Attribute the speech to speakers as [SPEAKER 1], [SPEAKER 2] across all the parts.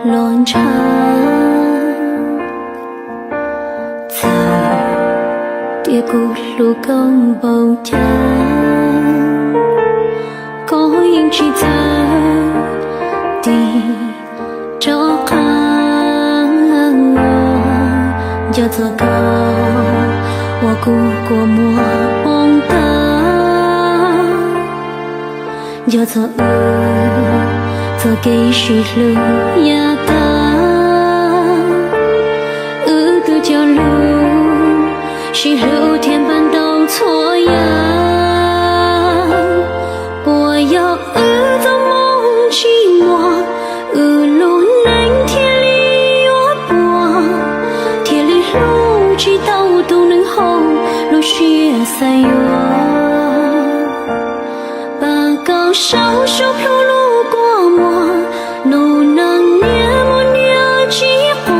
[SPEAKER 1] 乱唱，在địa cụ lù công bầu trời có những chỉ thơ đi cho khang giờ thơ cao hoa cụ của mùa bóng ta giờ thơ thơ cây suy lư nhà ta từ cho lưu是留天般都错样，我要做梦寂寞，路南天里我播，铁里路知道都能后路雪塞哟，把高烧手飘路过我，路能年我年几过，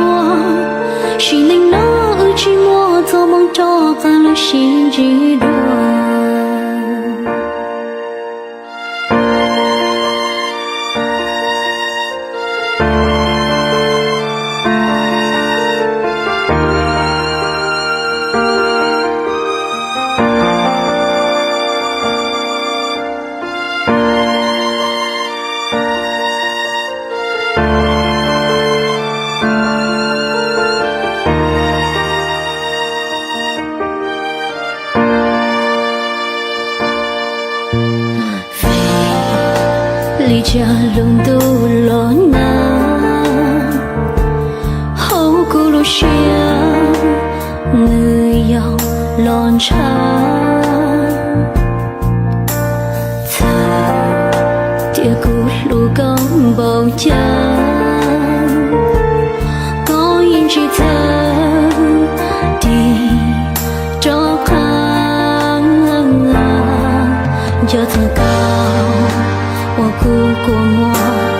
[SPEAKER 1] 是能那寂寞做梦找干了心几多。离家龙都落难，后古路上你要乱唱，在địa cụ lù công bầu trời có những chỉ thơ đi cho khang giờ thơ cao hoa cụ của mùa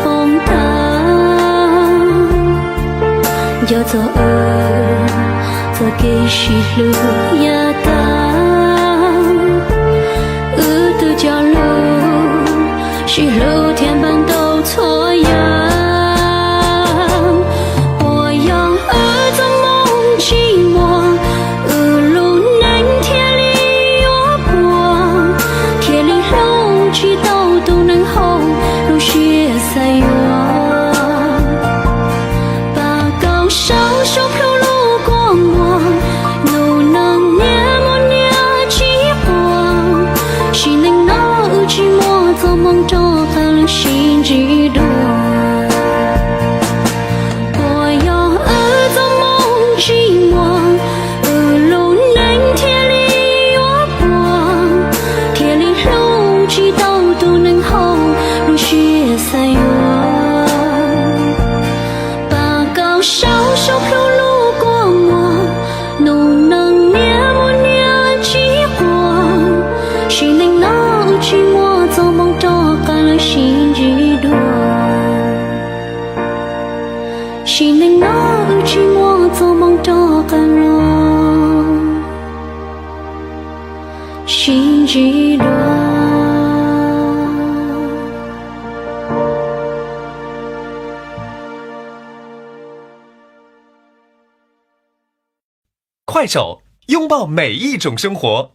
[SPEAKER 1] bóng ta giờ thơ thơ cây suy lư nhà ta từ cho lưu是留天般都错样，我要做梦寂寞，路南天里我播，铁里路知道都能后路雪塞我，把高烧手飘路过我，路能年我年几过，是能那寂寞做梦找干了心几多。我要做梦寂寞，路南天里我播，铁里路知道都能后路雪塞我，把高烧手飘路过我，路能年我年几过，是能那寂寞做梦找干了心几多，是能那寂寞做梦找干了心几多。
[SPEAKER 2] 快手，拥抱每一种生活。